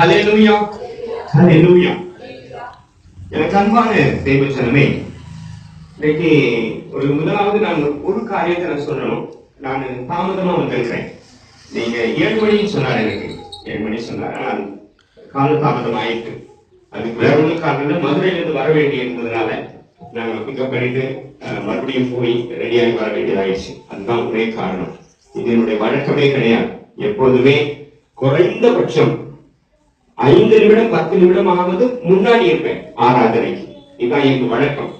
ஹல்லேலூயா, ஹல்லேலூயா. எனக்கு அன்பான தேவஜனமே, இன்னைக்கு முதலாவது நான் ஒரு காரியத்தை நான் சொல்லணும். நான் தாமதமா வந்திருக்கிறேன். நீங்க 7 மணின்னு சொன்னார், எனக்கு 7 மணி சொன்னார். ஆனால் கால தாமதம் ஆயிட்டு, அதுக்கு வேற ஒன்றும் காரணம், மதுரையிலிருந்து வர வேண்டிய என்பதனால நாங்கள் பிக்கப் பண்ணிட்டு மறுபடியும் போய் ரெடியாகி வர வேண்டியதாயிடுச்சு. அதுதான் ஒரே காரணம். இது என்னுடைய வழக்கமே கிடையாது. எப்போதுமே குறைந்தபட்சம் 5 நிமிடம் 10 நிமிடம் ஆவது முன்னாடி இருப்பேன் ஆராதனைக்கு. இதுதான் எங்க வழக்கம்.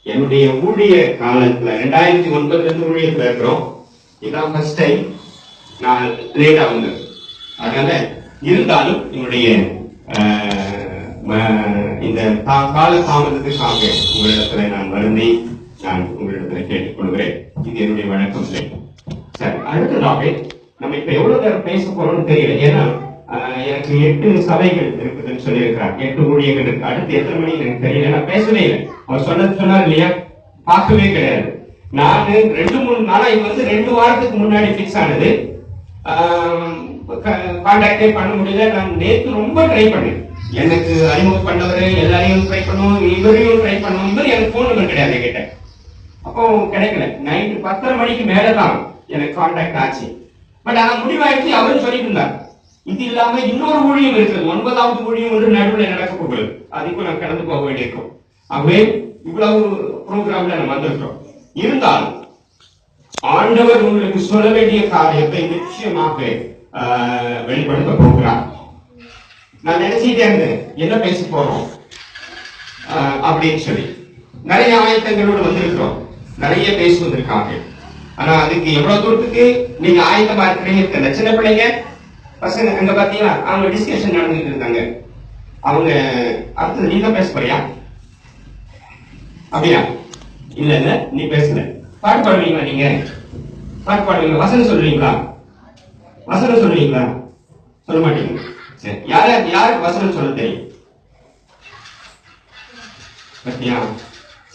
என்னுடைய ஊழிய காலத்துல 2009 ஊழியத்துல இருக்கிறோம். இதான் ஃபர்ஸ்ட் டைம் நான் லேட்டா வந்தது. அதனால இருந்தாலும் என்னுடைய இந்த கால தாமதத்துக்காக உங்களிடத்துல நான் வருந்தி நான் உங்களிடத்துல கேட்டுக்கொள்கிறேன். இது என்னுடைய வழக்கம் இல்லை. சரி, அடுத்ததாக நம்ம இப்ப எவ்வளவு நேரம் பேச போறோம்னு தெரியல. ஏன்னா எனக்கு 8 சபைகள் இருக்குதுன்னு சொல்லியிருக்கிறாங்க, 8 ஊழியர்கள் இருக்கு. அடுத்து எத்தனை மணி எனக்கு தெரியல, நான் பேசவே இல்லை. அவர் சொன்னார் இல்லையா, பார்க்கவே கிடையாது. நான் 2-3 நாளா, இது வந்து 2 வாரத்துக்கு முன்னாடி பிக்ஸ் ஆனது. கான்டாக்டே பண்ண முடியல. நான் நேற்று ரொம்ப ட்ரை பண்ணேன். எனக்கு அறிமுகம் பண்ணவரை எல்லாரையும் ட்ரை பண்ணுவோம், இவரையும் ட்ரை பண்ணுவோம். இவர் எனக்கு போன் நம்பர் கிடையாது என்கிட்ட. அப்போ கிடைக்கல. நைட்டு 10:30 மணிக்கு மேலதான் எனக்கு கான்டாக்ட் ஆச்சு. பட் ஆனா முடிவாயிடுச்சு. அவரும் சொல்லிட்டு இருந்தார், இது இல்லாம இன்னொரு ஊழியம் இருக்கிறது, 9வது ஊழியம் ஒன்று நடுவில் நடக்க போகிறது, அதுக்கும் நான் கடந்து போக வேண்டியிருக்கும். ஆகவே இவ்வளவு ப்ரோக்ராம்ல நம்ம வந்திருக்கிறோம். இருந்தாலும் ஆண்டவர் உங்களுக்கு சொல்ல வேண்டிய காரியத்தை நிச்சயமாக வெளிப்படுத்த போகிறார். நான் நினைச்சிட்டே இருந்தேன், என்ன பேச போறோம் அப்படின்னு சொல்லி. நிறைய ஆயத்தங்களோடு வந்திருக்கிறோம், நிறைய பேசுவதற்காக. ஆனா அதுக்கு எவ்வளவு தூரத்துக்கு நீங்க ஆயத்தமா இருக்கிறீங்க? சின்ன பிள்ளைங்க பசங்க அங்க பாத்தீங்களா, அவங்க டிஸ்கஷன் நடந்துட்டு இருந்தாங்க. அவங்க அடுத்தது நீ தான் பேச போறியா? அப்படியா? இல்ல இல்ல, நீ பேசல. பாட்டு பாடுவீங்களா? நீங்க பாட்டு பாடுவீங்களா? வசனம் சொல்றீங்களா? வசனம் சொல்றீங்களா? சொல்ல மாட்டீங்க. சரி, யாருக்கு வசனம் சொல்ல தெரியும்? பத்தியா?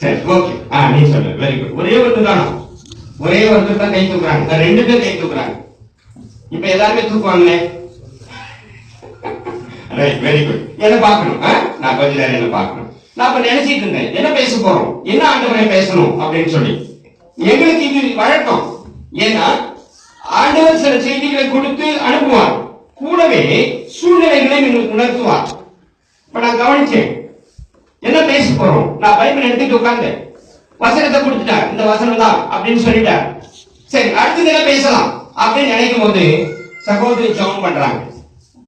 சரி, ஓகே. நீ சொல்லு. Very good. ஒரே ஒருத்தர் தானா? ஒரே ஒருத்தர் தான் கை தூக்குறாங்க. 2 பேர் கை தூக்குறாங்க. இப்ப எல்லாருமே தூக்குவாங்களே. Very good. என்ன பார்க்கணும்? நான் கொஞ்ச நேரம் என்ன பார்க்கணும். நான் இப்ப நினைச்சிட்டு இருந்தேன், என்ன பேச போறோம், என்ன ஆண்டவரை பேசணும் அப்படின்னு சொல்லி. எங்களுக்கு இது வழக்கம். ஏன்னா ஆண்டவர் சில செய்திகளை கொடுத்து அனுப்புவார், கூடவே சூழ்நிலைகளை எங்களுக்கு உணர்த்துவார். இப்ப நான் கவனிச்சேன், என்ன பேச போறோம். நான் பைபிள் எடுத்துட்டு உட்கார்ந்து வசனத்தை கொடுத்துட்டார், இந்த வசனம் தான் அப்படின்னு சொல்லிட்டார். சரி, அடுத்தது என்ன பேசலாம் அப்படின்னு நினைக்கும் போது சகோதரி ஜெபம் பண்றாங்க.